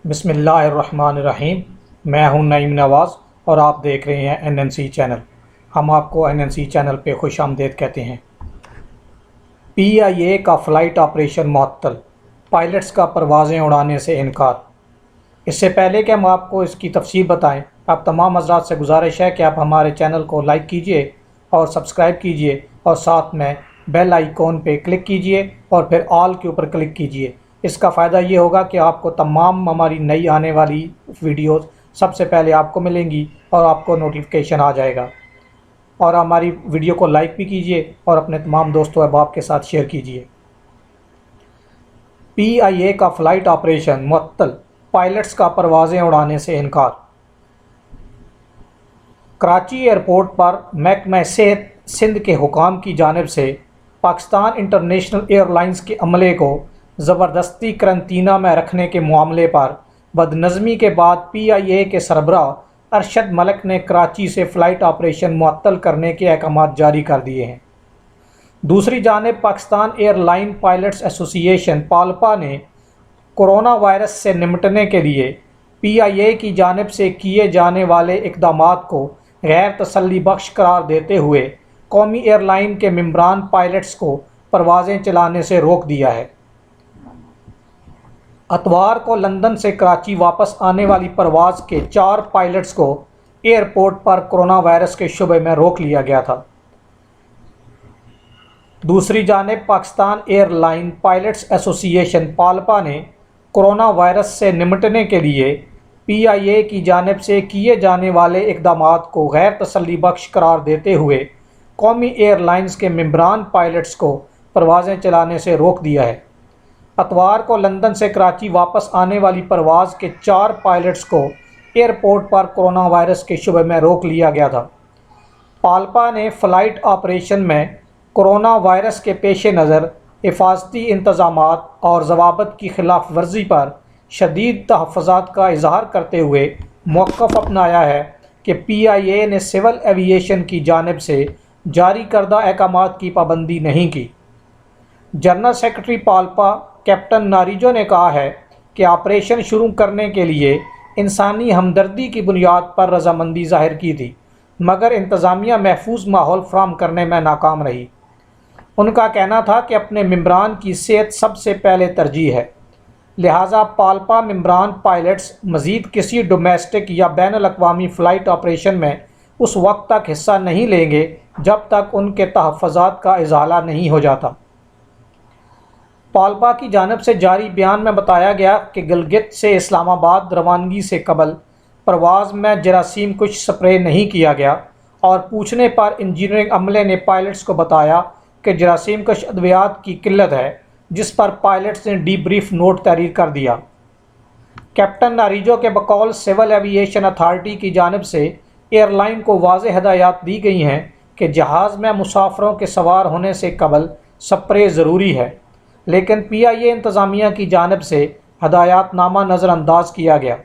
بسم اللہ الرحمن الرحیم۔ میں ہوں نعیم نواز اور آپ دیکھ رہے ہیں NNC چینل۔ ہم آپ کو NNC چینل پہ خوش آمدید کہتے ہیں۔ PIA کا فلائٹ آپریشن معطل، پائلٹس کا پروازیں اڑانے سے انکار۔ اس سے پہلے کہ ہم آپ کو اس کی تفصیل بتائیں، آپ تمام حضرات سے گزارش ہے کہ آپ ہمارے چینل کو لائک کیجئے اور سبسکرائب کیجئے اور ساتھ میں بیل آئیکن پہ کلک کیجئے اور پھر آل کے اوپر کلک کیجئے۔ اس کا فائدہ یہ ہوگا کہ آپ کو تمام ہماری نئی آنے والی ویڈیوز سب سے پہلے آپ کو ملیں گی اور آپ کو نوٹیفیکیشن آ جائے گا۔ اور ہماری ویڈیو کو لائک بھی کیجئے اور اپنے تمام دوستوں احباب کے ساتھ شیئر کیجئے۔ PIA کا فلائٹ آپریشن معطل، پائلٹس کا پروازیں اڑانے سے انکار۔ کراچی ایئرپورٹ پر محکمہ صحت سندھ کے حکام کی جانب سے پاکستان انٹرنیشنل ایئر لائنز کے عملے کو زبردستی قرنطینہ میں رکھنے کے معاملے پر بدنظمی کے بعد PIA کے سربراہ ارشد ملک نے کراچی سے فلائٹ آپریشن معطل کرنے کے احکامات جاری کر دیے ہیں۔ دوسری جانب پاکستان ایئر لائن پائلٹس ایسوسی ایشن پالپا نے کورونا وائرس سے نمٹنے کے لیے PIA کی جانب سے کیے جانے والے اقدامات کو غیر تسلی بخش قرار دیتے ہوئے قومی ایئر لائن کے ممبران پائلٹس کو پروازیں چلانے سے روک دیا ہے۔ اتوار کو لندن سے کراچی واپس آنے والی پرواز کے 4 پائلٹس کو ایئرپورٹ پر کورونا وائرس کے شبہ میں روک لیا گیا تھا۔ دوسری جانب پاکستان ایئر لائن پائلٹس ایسوسی ایشن پالپا نے کورونا وائرس سے نمٹنے کے لیے PIA کی جانب سے کیے جانے والے اقدامات کو غیر تسلی بخش قرار دیتے ہوئے قومی ایئر لائنز کے ممبران پائلٹس کو پروازیں چلانے سے روک دیا ہے۔ اتوار کو لندن سے کراچی واپس آنے والی پرواز کے 4 پائلٹس کو ایئرپورٹ پر کورونا وائرس کے شبہ میں روک لیا گیا تھا۔ پالپا نے فلائٹ آپریشن میں کورونا وائرس کے پیش نظر حفاظتی انتظامات اور ضوابط کی خلاف ورزی پر شدید تحفظات کا اظہار کرتے ہوئے موقف اپنایا ہے کہ PIA نے سول ایوییشن کی جانب سے جاری کردہ احکامات کی پابندی نہیں کی۔ جنرل سیکرٹری پالپا کیپٹن ناریجو نے کہا ہے کہ آپریشن شروع کرنے کے لیے انسانی ہمدردی کی بنیاد پر رضامندی ظاہر کی تھی، مگر انتظامیہ محفوظ ماحول فراہم کرنے میں ناکام رہی۔ ان کا کہنا تھا کہ اپنے ممبران کی صحت سب سے پہلے ترجیح ہے، لہٰذا پالپا ممبران پائلٹس مزید کسی ڈومیسٹک یا بین الاقوامی فلائٹ آپریشن میں اس وقت تک حصہ نہیں لیں گے جب تک ان کے تحفظات کا ازالہ نہیں ہو جاتا۔ پالپا کی جانب سے جاری بیان میں بتایا گیا کہ گلگت سے اسلام آباد روانگی سے قبل پرواز میں جراثیم کش سپرے نہیں کیا گیا، اور پوچھنے پر انجینئرنگ عملے نے پائلٹس کو بتایا کہ جراثیم کش ادویات کی قلت ہے، جس پر پائلٹس نے ڈی بریف نوٹ تحریر کر دیا۔ کیپٹن ناریجو کے بقول سول ایوییشن اتھارٹی کی جانب سے ایئر لائن کو واضح ہدایات دی گئی ہیں کہ جہاز میں مسافروں کے سوار ہونے سے قبل سپرے ضروری ہے، لیکن PIA انتظامیہ کی جانب سے ہدایات نامہ نظر انداز کیا گیا۔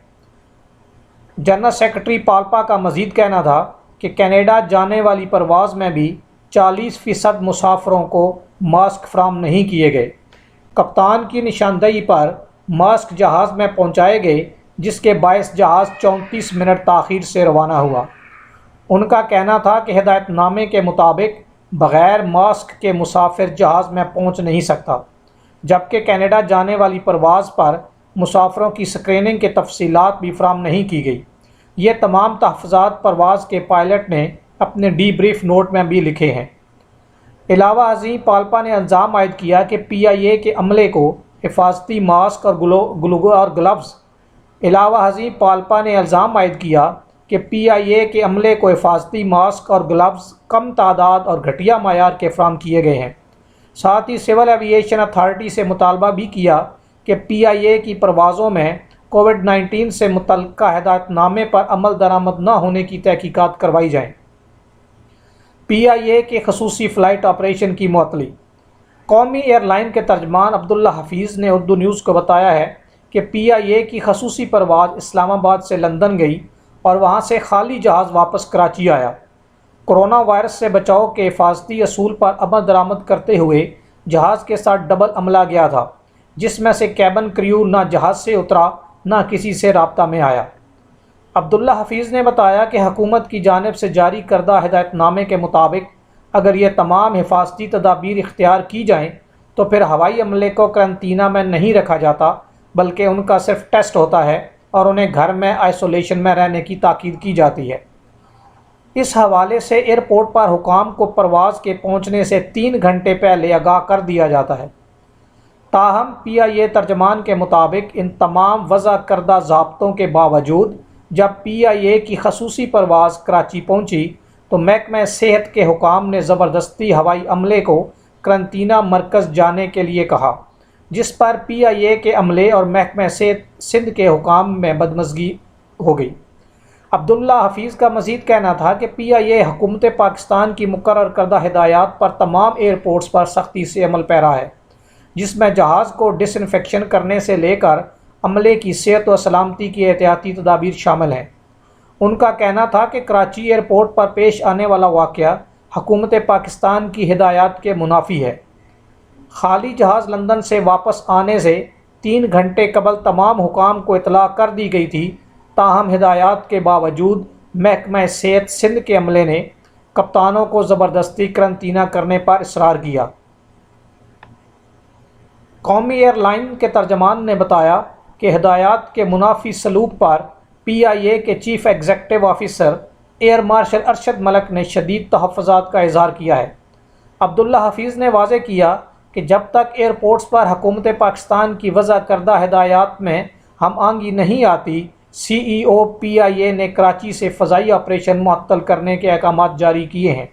جنرل سیکرٹری پالپا کا مزید کہنا تھا کہ کینیڈا جانے والی پرواز میں بھی 40% مسافروں کو ماسک فراہم نہیں کیے گئے۔ کپتان کی نشاندہی پر ماسک جہاز میں پہنچائے گئے، جس کے باعث جہاز 34 منٹ تاخیر سے روانہ ہوا۔ ان کا کہنا تھا کہ ہدایت نامے کے مطابق بغیر ماسک کے مسافر جہاز میں پہنچ نہیں سکتا، جبکہ کینیڈا جانے والی پرواز پر مسافروں کی اسکریننگ کے تفصیلات بھی فراہم نہیں کی گئی۔ یہ تمام تحفظات پرواز کے پائلٹ نے اپنے ڈی بریف نوٹ میں بھی لکھے ہیں۔ علاوہ ازیں پالپا نے الزام عائد کیا کہ PIA کے عملے کو حفاظتی ماسک اور گلوز علاوہ ازیں پالپا نے الزام عائد کیا کہ PIA کے عملے کو حفاظتی ماسک اور گلوز کم تعداد اور گھٹیا معیار کے فراہم کیے گئے ہیں۔ ساتھ ہی سول ایوییشن اتھارٹی سے مطالبہ بھی کیا کہ PIA کی پروازوں میں کووڈ-19 سے متعلقہ ہدایت نامے پر عمل درآمد نہ ہونے کی تحقیقات کروائی جائیں۔ PIA کے خصوصی فلائٹ آپریشن کی معطلی۔ قومی ایئر لائن کے ترجمان عبداللہ حفیظ نے اردو نیوز کو بتایا ہے کہ PIA کی خصوصی پرواز اسلام آباد سے لندن گئی اور وہاں سے خالی جہاز واپس کراچی آیا۔ کورونا وائرس سے بچاؤ کے حفاظتی اصول پر عمل درآمد کرتے ہوئے جہاز کے ساتھ ڈبل عملہ گیا تھا، جس میں سے کیبن کریو نہ جہاز سے اترا نہ کسی سے رابطہ میں آیا۔ عبداللہ حفیظ نے بتایا کہ حکومت کی جانب سے جاری کردہ ہدایت نامے کے مطابق اگر یہ تمام حفاظتی تدابیر اختیار کی جائیں تو پھر ہوائی عملے کو قرنطینہ میں نہیں رکھا جاتا، بلکہ ان کا صرف ٹیسٹ ہوتا ہے اور انہیں گھر میں آئسولیشن میں رہنے کی تاکید کی جاتی ہے۔ اس حوالے سے ایئرپورٹ پر حکام کو پرواز کے پہنچنے سے 3 گھنٹے پہلے آگاہ کر دیا جاتا ہے۔ تاہم PIA ترجمان کے مطابق ان تمام وضع کردہ ضابطوں کے باوجود جب PIA کی خصوصی پرواز کراچی پہنچی تو محکمہ صحت کے حکام نے زبردستی ہوائی عملے کو قرنطینہ مرکز جانے کے لیے کہا، جس پر PIA کے عملے اور محکمہ صحت سندھ کے حکام میں بدمزگی ہو گئی۔ عبداللہ حفیظ کا مزید کہنا تھا کہ PIA حکومت پاکستان کی مقرر کردہ ہدایات پر تمام ایئرپورٹس پر سختی سے عمل پیرا ہے، جس میں جہاز کو ڈس انفیکشن کرنے سے لے کر عملے کی صحت و سلامتی کی احتیاطی تدابیر شامل ہیں۔ ان کا کہنا تھا کہ کراچی ایئرپورٹ پر پیش آنے والا واقعہ حکومت پاکستان کی ہدایات کے منافی ہے۔ خالی جہاز لندن سے واپس آنے سے 3 گھنٹے قبل تمام حکام کو اطلاع کر دی گئی تھی، تاہم ہدایات کے باوجود محکمہ صحت سندھ کے عملے نے کپتانوں کو زبردستی قرنطینہ کرنے پر اصرار کیا۔ قومی ایئر لائن کے ترجمان نے بتایا کہ ہدایات کے منافی سلوک پر PIA کے chief executive officer air marshal Arshad Malik نے شدید تحفظات کا اظہار کیا ہے۔ عبداللہ حفیظ نے واضح کیا کہ جب تک ایئرپورٹس پر حکومت پاکستان کی وضع کردہ ہدایات میں ہم آہنگی نہیں آتی، CEO PIA نے کراچی سے فضائی آپریشن معطل کرنے کے احکامات جاری کیے ہیں۔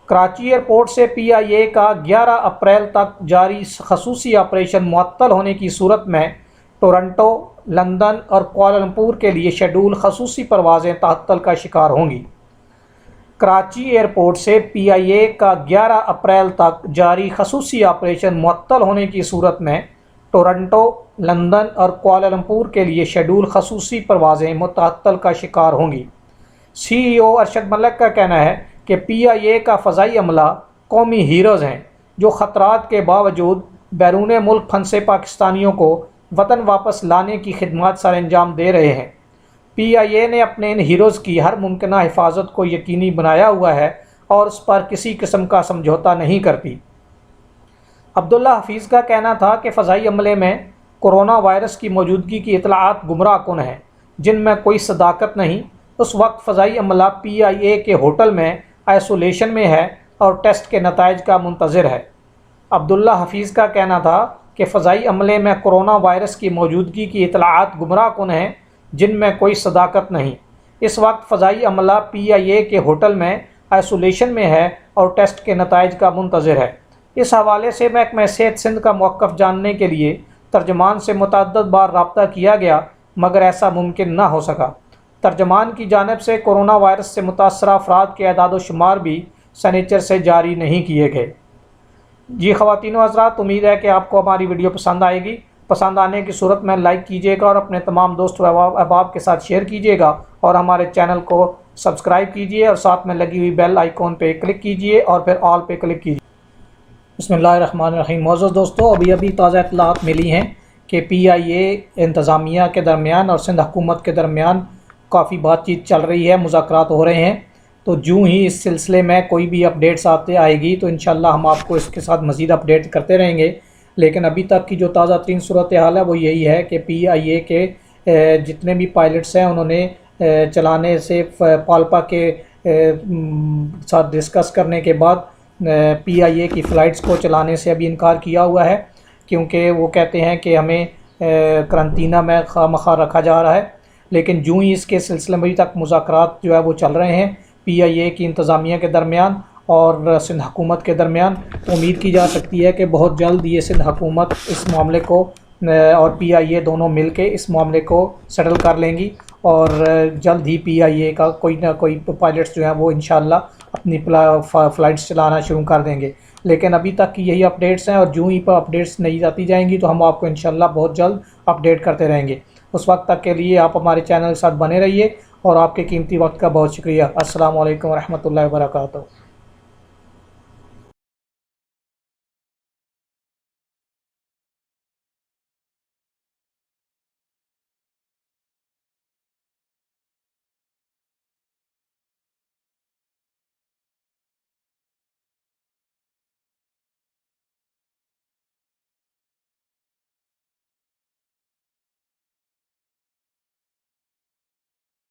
کراچی ایئرپورٹ سے PIA کا 11 اپریل تک جاری خصوصی آپریشن معطل ہونے کی صورت میں ٹورنٹو، لندن اور کوالالمپور کے لیے شیڈول خصوصی پروازیں تعطل کا شکار ہوں گی۔ کراچی ایئرپورٹ سے PIA کا 11 اپریل تک جاری خصوصی آپریشن معطل ہونے کی صورت میں ٹورنٹو، لندن اور کوالالمپور کے لیے شیڈول خصوصی پروازیں متعطل کا شکار ہوں گی۔ CEO ارشد ملک کا کہنا ہے کہ PIA کا فضائی عملہ قومی ہیروز ہیں جو خطرات کے باوجود بیرون ملک پھنسے پاکستانیوں کو وطن واپس لانے کی خدمات سر انجام دے رہے ہیں۔ PIA نے اپنے ان ہیروز کی ہر ممکنہ حفاظت کو یقینی بنایا ہوا ہے اور اس پر کسی قسم کا سمجھوتا نہیں کرتی۔ عبداللہ حفیظ کا کہنا تھا کہ فضائی عملے میں کورونا وائرس کی موجودگی کی اطلاعات گمراہ کن ہیں جن میں کوئی صداقت نہیں۔ اس وقت فضائی عملہ PIA کے ہوٹل میں آئسولیشن میں ہے اور ٹیسٹ کے نتائج کا منتظر ہے۔ عبداللہ حفیظ کا کہنا تھا کہ فضائی عملے میں کورونا وائرس کی موجودگی کی اطلاعات گمراہ کن ہیں جن میں کوئی صداقت نہیں۔ اس وقت فضائی عملہ PIA کے ہوٹل میں آئسولیشن میں ہے اور ٹیسٹ کے نتائج کا منتظر ہے۔ اس حوالے سے محکمہ صحت سندھ کا موقف جاننے کے لیے ترجمان سے متعدد بار رابطہ کیا گیا مگر ایسا ممکن نہ ہو سکا۔ ترجمان کی جانب سے کورونا وائرس سے متاثرہ افراد کے اعداد و شمار بھی سنیچر سے جاری نہیں کیے گئے۔ جی خواتین و حضرات، امید ہے کہ آپ کو ہماری ویڈیو پسند آئے گی۔ پسند آنے کی صورت میں لائک کیجیے گا اور اپنے تمام دوست و احباب کے ساتھ شیئر کیجیے گا اور ہمارے چینل کو سبسکرائب کیجیے اور ساتھ میں لگی ہوئی بیل آئیکن پہ کلک کیجیے اور پھر آل پہ کلک کیجیے۔ بسم اللہ الرحمن الرحیم۔ معزز دوستو، ابھی تازہ اطلاعات ملی ہیں کہ PIA انتظامیہ کے درمیان اور سندھ حکومت کے درمیان کافی بات چیت چل رہی ہے، مذاکرات ہو رہے ہیں۔ تو جو ہی اس سلسلے میں کوئی بھی اپڈیٹس آئے گی تو انشاءاللہ ہم آپ کو اس کے ساتھ مزید اپڈیٹ کرتے رہیں گے۔ لیکن ابھی تک کی جو تازہ ترین صورتحال ہے وہ یہی ہے کہ PIA کے جتنے بھی پائلٹس ہیں انہوں نے چلانے سے پالپا کے ساتھ ڈسکس کرنے کے بعد PIA کی فلائٹس کو چلانے سے ابھی انکار کیا ہوا ہے، کیونکہ وہ کہتے ہیں کہ ہمیں قرنطینہ میں خواہ رکھا جا رہا ہے۔ لیکن جو ہی اس کے سلسلے میں ابھی تک مذاکرات جو ہے وہ چل رہے ہیں PIA کی انتظامیہ کے درمیان اور سندھ حکومت کے درمیان، امید کی جا سکتی ہے کہ بہت جلد یہ سندھ حکومت اس معاملے کو اور PIA دونوں مل کے اس معاملے کو سیٹل کر لیں گی اور جلد ہی PIA کا کوئی نہ کوئی پائلٹس جو ہیں وہ انشاءاللہ اپنی فلائٹس چلانا شروع کر دیں گے۔ لیکن ابھی تک کی یہی اپڈیٹس ہیں اور جو ہی پر اپڈیٹس نہیں آتی جائیں گی تو ہم آپ کو انشاءاللہ بہت جلد اپڈیٹ کرتے رہیں گے۔ اس وقت تک کے لیے آپ ہمارے چینل کے ساتھ بنے رہیے اور آپ کے قیمتی وقت کا بہت شکریہ۔ السلام علیکم ورحمۃ اللہ وبرکاتہ۔